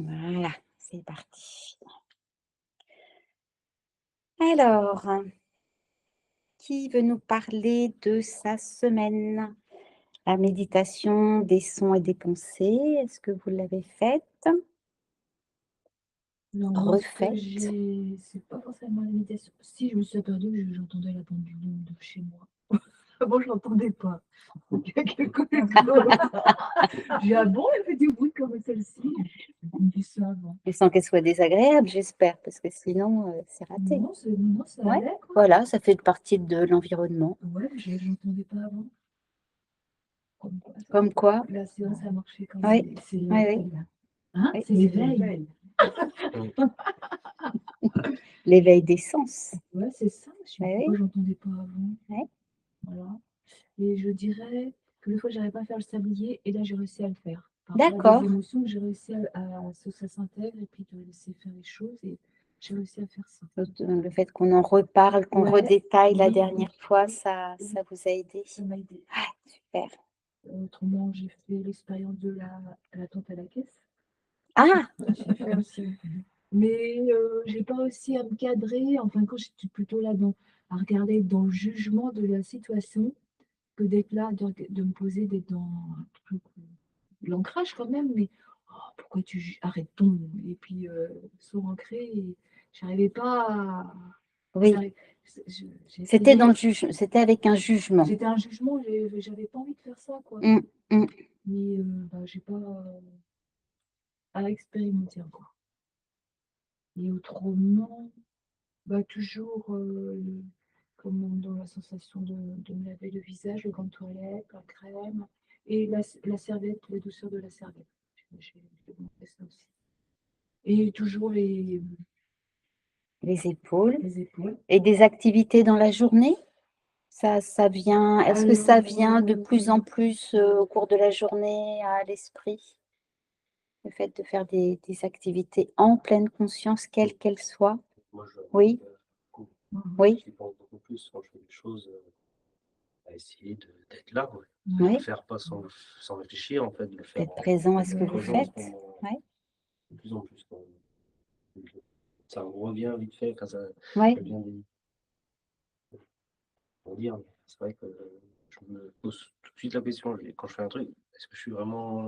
Voilà, c'est parti. Alors, qui veut nous parler de sa semaine? La méditation des sons et des pensées, est-ce que vous l'avez faite? Non, moi, ce que Refaite? c'est pas forcément la méditation. Si, je me suis aperçue que j'entendais la pendule de chez moi. Avant, je l'entendais pas. Donc, il y a quelques échos. J'ai dit: «Ah bon, elle fait des bruits comme celle-ci?» On me dit ça avant. Sans qu'elle soit désagréable, j'espère, parce que sinon, c'est raté. Non, ça Ouais, allait, quoi. voilà, ça fait partie de l'environnement. Ouais, mais j'entendais pas avant. Comme quoi? Là, c'est vrai, ça a marché quand Oui, même. C'est oui, oui. hein? Oui. C'est l'éveil. L'éveil des sens. Ouais, c'est ça. Je sais Oui, pas pourquoi oui. j'entendais pas avant. Ouais. Voilà. Et je dirais que des fois, j'arrivais pas à faire le sablier et là, j'ai réussi à le faire. Par rapport à des D'accord. émotions, j'ai réussi à ce que ça s'intègre et puis de laisser faire les choses et j'ai réussi à faire ça. Le fait qu'on en reparle, qu'on Ouais, redétaille la oui, dernière fois, ça oui, vous a aidé? ça m'a aidée. Ah, super. Autrement, j'ai fait l'expérience de la tente à la caisse. Ah! J'ai fait aussi. Mais j'ai pas réussi à me cadrer. Enfin, quand j'étais plutôt là à regarder dans le jugement de la situation que d'être là, de me poser, d'être dans un truc, l'ancrage quand même, mais oh, pourquoi arrête ton et puis sourd ancré et j'arrivais pas à Oui, j'arrive j'ai c'était dans le essayé, c'était avec un jugement. j'étais un jugement, j'avais pas envie de faire ça, quoi. Mmh, mmh. Mais bah, j'ai pas à expérimenter encore. Et autrement, bah, toujours, comme dans la sensation de me laver le visage, le gant de toilette, la crème et la serviette, la douceur de la serviette. J'ai montré ça aussi. Et toujours Les épaules les épaules. et des activités dans la journée? Ça vient est-ce que ça vient de Alors, plus en plus, au cours de la journée à l'esprit? Le fait de faire des activités en pleine conscience, quelles qu'elles soient? Moi, je Oui, beaucoup. oui, J'y pense beaucoup plus quand je fais des choses, à essayer d'être là, ouais. De le oui, faire pas sans réfléchir, en fait, de le faire d'être présent à ce que en vous présence faites. pendant Ouais, de plus en plus, quand même. Ça me revient vite fait, enfin ouais. ça vient des pour dire, mais c'est vrai que je me pose tout de suite la question, quand je fais un truc, est-ce que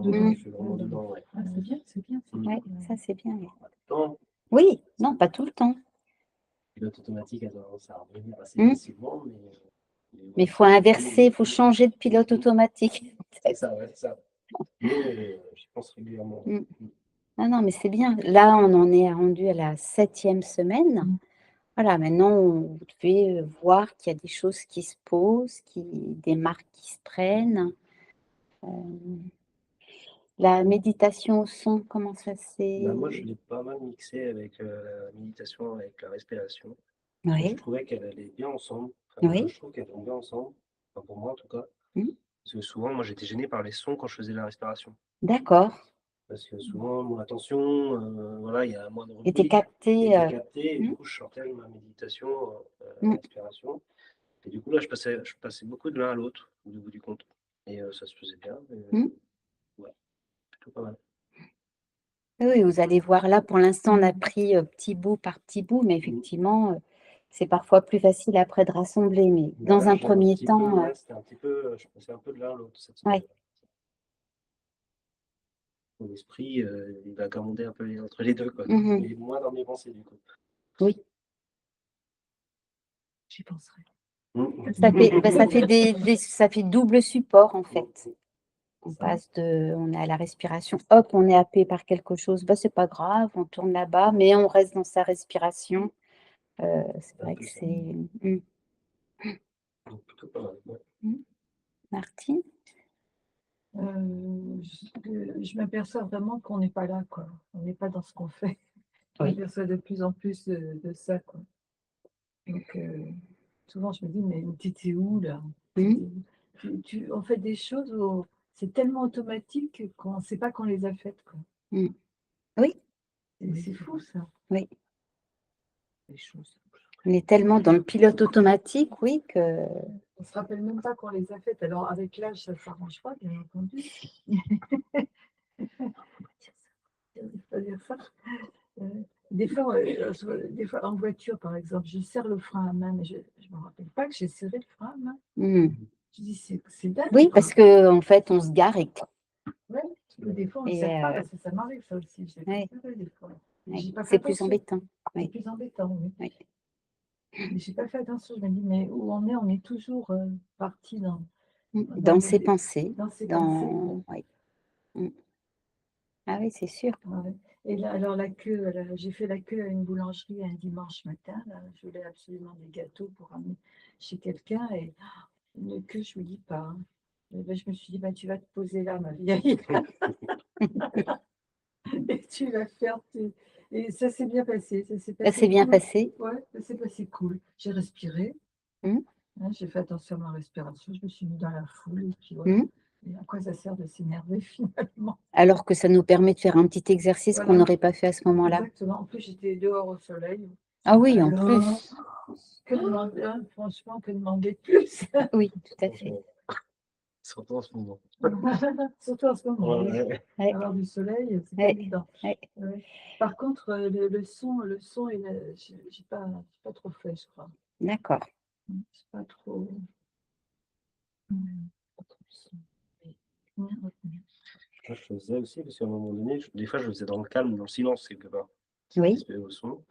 dedans. je suis vraiment dedans, ouais. Ah, c'est bien, c'est Ouais, bien. ça c'est bien, oui. Pas tout le temps, Oui, non, pas tout le temps. le pilote automatique a tendance à revenir assez Mmh. facilement, mais Mais il voilà, faut inverser, il faut changer de pilote automatique. c'est ça, ouais, c'est ça. Mais j'y pense régulièrement, ouais. Mmh. Ah non, mais c'est bien. Là, on en est rendu à la 7e semaine. Mmh. Voilà, maintenant, vous devez, voir qu'il y a des choses qui se posent, des marques qui se prennent. La méditation au son, comment ça s'est Bah, moi, je l'ai pas mal mixé avec, la méditation, avec la respiration. Et je oui, trouvais qu'elle allait bien ensemble. Enfin, oui, je trouve qu'elles vont bien ensemble, enfin, pour moi en tout cas. mmh, Parce que souvent, moi, j'étais gêné par les sons quand je faisais la respiration. d'accord. Parce que souvent, mon attention, voilà, il y a moins de Était bruit, capté, était captée et du mmh, coup, je sortais de ma méditation, mmh. respiration et du coup, là, je passais beaucoup de l'un à l'autre, au bout du compte et ça se faisait bien et Mmh. ouais, plutôt pas mal. Oui, oui, vous allez voir là, pour l'instant, on a Mmh. pris, petit bout par petit bout, mais Mmh. effectivement, c'est parfois plus facile après de rassembler. Mais Bah, dans là, un j'ai un premier petit peu, temps, ouais, c'était un petit peu, je passais un peu de l'un à l'autre cette semaine. ouais, Mon esprit, il vagabondait un peu entre les 2 quoi, mmh mh. mais moins dans mes pensées du coup. Oui, J'y penserai. ça fait ça fait double support, en Mmh fait. mh. On C'est ça. passe on est à la respiration, hop, on est happé par quelque chose, bah, c'est pas grave, on tourne là-bas, mais on reste dans sa respiration. C'est C'est un vrai peu que ça. c'est Donc plutôt pas mal, ouais. mmh, Martine? Je m'aperçois vraiment qu'on n'est pas là, quoi. On n'est pas dans ce qu'on fait. Je Oui. m'aperçois de plus en plus de ça, quoi. Donc souvent je me dis: «Mais tu étais où là? Tu Mmh, étais où?» On fait des choses où c'est tellement automatique qu'on ne sait pas qu'on les a faites, quoi. mmh. Oui, C'est fou ça, oui. les choses. On est tellement dans le pilote automatique, oui, que On se rappelle même pas qu'on les a faites. Alors avec l'âge, ça s'arrange pas, bien entendu. dire ça. Des fois, en voiture, par exemple, je serre le frein à main, mais je me rappelle pas que j'ai serré le frein à main. Hmm. Je dis: «C'est dingue, Oui, quoi». parce qu'en fait, on se gare et Ouais, parce que des fois, on ne Et serre pas, parce que ça m'arrive ça aussi, je l'ai ouais, pas serré des fois. Et ouais, j'ai pas fait c'est plus attention. embêtant. C'est Oui, plus embêtant, oui. oui. Mais j'ai pas fait attention, je me dis: «Mais où on est toujours, partis dans Dans ses des pensées, dans ses pensées». dans... Oui. Mm. Ah oui, c'est sûr. Ouais. Et là, alors la queue, j'ai fait la queue à une boulangerie un dimanche matin, là. Je voulais absolument des gâteaux pour amener chez quelqu'un et une queue, je ne vous dis pas, hein. Et ben, je me suis dit: «Bah, tu vas te poser là, ma vieille, et tu vas faire tes» et ça s'est bien passé, ça s'est Ça s'est passé bien cool. passé. Ouais, ça s'est passé cool. J'ai respiré, Mm, hein, j'ai fait attention à ma respiration, je me suis mis dans la foule et puis voilà. mm. Et à quoi ça sert de s'énerver finalement? Alors que ça nous permet de faire un petit exercice qu'on Voilà, n'aurait pas fait à ce moment-là. exactement. En plus, j'étais dehors au soleil. Ah oui, en Alors, plus. que demander, hein, franchement, que demander de plus? Oui, tout à fait. Surtout en ce moment. Surtout en ce moment, oui. Ouais. Ouais, Avoir du soleil, c'est pas ouais, évident. ouais. Ouais. Par contre, le son, j'ai pas trop fait, je crois. D'accord. J'ai pas trop, pas trop le son. Mais rien retenu. Moi, je faisais aussi, parce qu'à un moment donné, des fois, je faisais dans le calme, dans le silence, quelque part. Oui. C'était au son.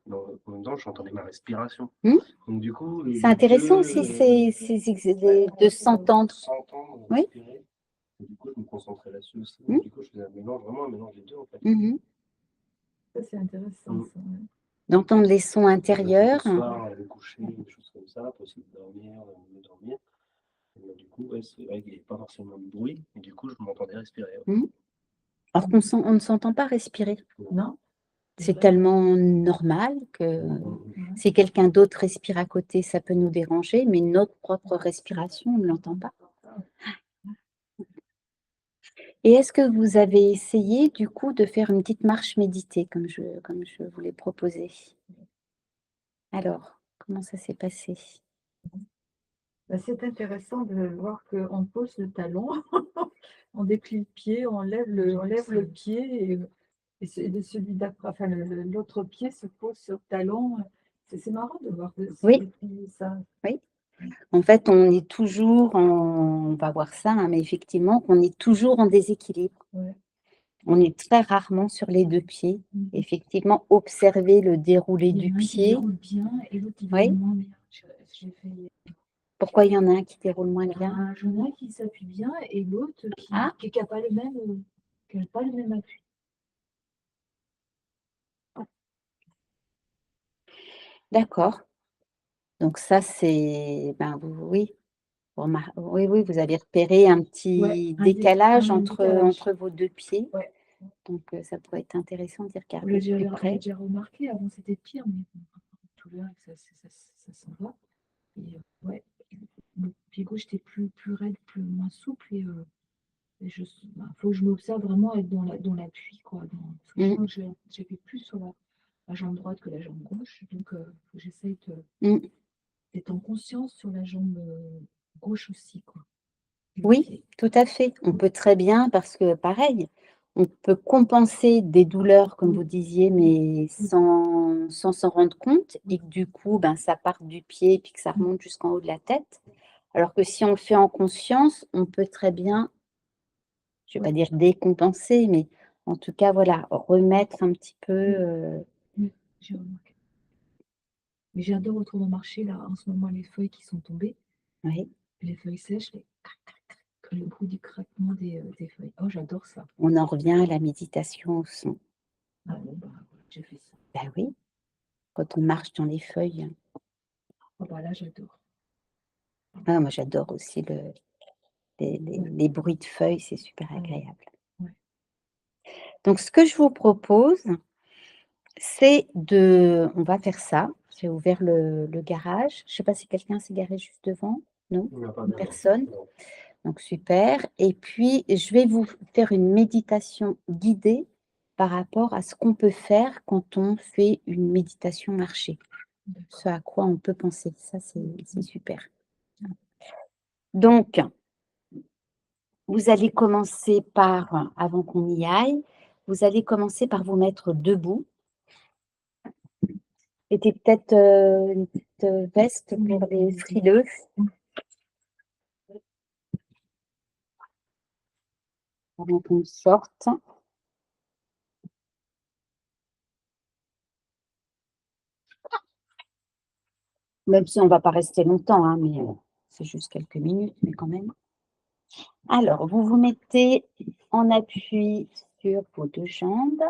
Mais en même temps, j'entendais ma respiration. Hmm. Donc, du coup, C'est intéressant aussi de s'entendre. s'entendre, Oui. respirer. Et du coup, je me concentrais là-dessus aussi. Hmm. Du coup, je faisais vraiment un mélange des deux, en fait. Mhm. Ça, c'est intéressant, ça. Ouais. D'entendre les sons intérieurs. Le soir, le coucher, des choses comme ça, pour essayer de dormir, mieux dormir. Et du coup, ouais, c'est vrai qu'il n'y avait pas forcément de bruit. Et du coup, je m'entendais respirer. Ouais. Hmm. Alors on ne s'entend pas respirer. Non? C'est tellement normal que si quelqu'un d'autre respire à côté, ça peut nous déranger, mais notre propre respiration, on ne l'entend pas. Et est-ce que vous avez essayé du coup de faire une petite marche méditée comme je vous l'ai proposé? Alors, comment ça s'est passé? Bah, c'est intéressant de voir qu'on pose le talon, on déplie le pied, on lève le pied et celui d'après, enfin l'autre pied se pose sur le talon. C'est marrant de voir se Oui, déplier ça. oui. En fait, on est toujours on va voir ça, hein, mais effectivement, qu'on est toujours en déséquilibre. Ouais. On est très rarement sur les deux pieds. Effectivement, observer le déroulé Il y du en a un qui pied. déroule bien et l'autre qui Oui. déroule moins bien. J'ai fait Pourquoi il y en a un qui déroule moins bien? j'en ai un qui s'appuie bien et l'autre Ah, qui a pas le même appui. d'accord. Donc ça, c'est ben oui, oui, oui, vous avez repéré un Ouais, petit décalage un décalage. entre vos deux pieds. Ouais. Donc ça pourrait être intéressant d'y On regarder de plus l'a près. déjà remarqué, avant c'était pire, mais bon, tout l'air ça s'en va. Et ouais, le pied gauche était plus raide, moins souple et faut que je m'observe vraiment être dans l'appui, quoi. Parce que je sens que j'appuie plus sur la jambe droite que la jambe gauche. Donc, faut que j'essaye d'être en conscience sur la jambe gauche aussi, quoi. Oui, tout à fait. On peut très bien, parce que pareil, on peut compenser des douleurs, comme vous disiez, mais sans s'en rendre compte, et que du coup, ben, ça part du pied, puis que ça remonte jusqu'en haut de la tête. Alors que si on le fait en conscience, on peut très bien, je ne vais pas dire décompenser, mais en tout cas, voilà, remettre un petit peu. J'ai remarqué. Mais j'adore autrement marcher, là, en ce moment, les feuilles qui sont tombées, Oui, les feuilles sèches, les crac, crac, crac, le bruit du craquement des feuilles. Oh, j'adore ça. on en revient à la méditation au son. Ah bon, bah, voilà, j'ai fait ça. Ben oui, quand on marche dans les feuilles. Oh, bah là, j'adore. Ah, moi, j'adore aussi les bruits de feuilles, c'est super Ah ouais. agréable. Ouais. Donc, ce que je vous propose, c'est on va faire ça. J'ai ouvert le garage. Je ne sais pas si quelqu'un s'est garé juste devant. Non, Il n'y a pas personne. Donc, super. Et puis, je vais vous faire une méditation guidée par rapport à ce qu'on peut faire quand on fait une méditation marchée. Ce à quoi on peut penser. Ça, c'est super. Donc, vous allez commencer par, avant qu'on y aille, Vous allez commencer par vous mettre debout. Mettez peut-être une petite veste pour les frileux. Avant qu'on sorte. Même si on ne va pas rester longtemps, hein, mais c'est juste quelques minutes, mais quand même. Alors, vous vous mettez en appui sur vos deux jambes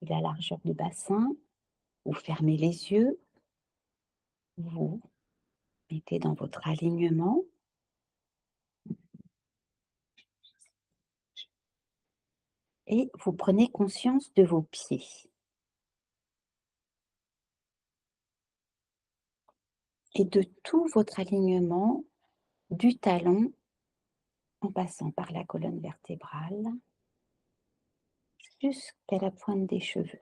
et la largeur du bassin. Vous fermez les yeux. Vous mettez dans votre alignement. Et vous prenez conscience de vos pieds. Et de tout votre alignement du talon en passant par la colonne vertébrale jusqu'à la pointe des cheveux.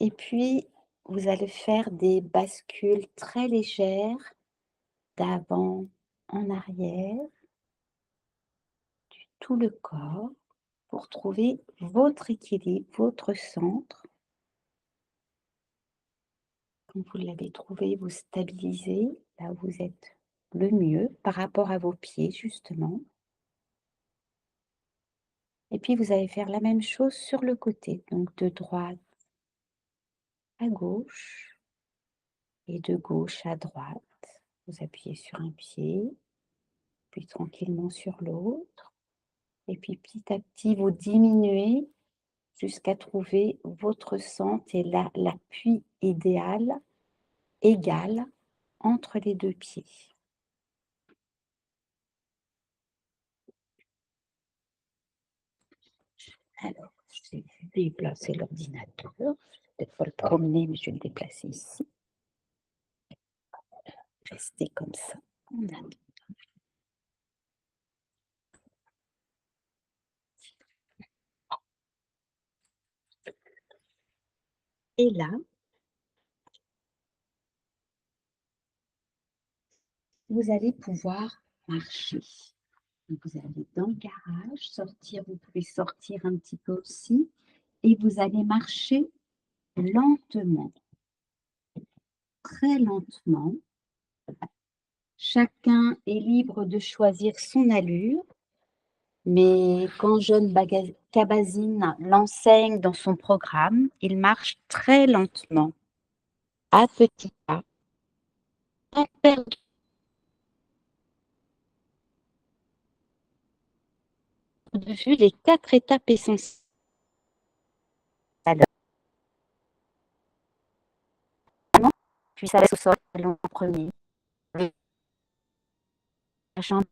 Et puis, vous allez faire des bascules très légères d'avant en arrière, du tout le corps, pour trouver votre équilibre, votre centre. Quand vous l'avez trouvé, vous stabilisez là où vous êtes le mieux par rapport à vos pieds, justement. Et puis, vous allez faire la même chose sur le côté, donc de droite à gauche et de gauche à droite. Vous appuyez sur un pied, puis tranquillement sur l'autre. Et puis, petit à petit, vous diminuez jusqu'à trouver votre centre et l'appui idéal, égal, entre les deux pieds. Alors, je vais déplacer l'ordinateur. Je vais peut-être pas le promener, mais je vais le déplacer ici. Restez comme ça. Et là, vous allez pouvoir marcher. Donc, vous allez dans le garage, sortir, vous pouvez sortir un petit peu aussi, et vous allez marcher lentement, très lentement. Chacun est libre de choisir son allure, mais quand John Kabat-Zinn l'enseigne dans son programme, il marche très lentement, à petits pas, sans perdre de vue les 4 étapes essentielles. Alors, puis ça laisse au sol en premier. La jambe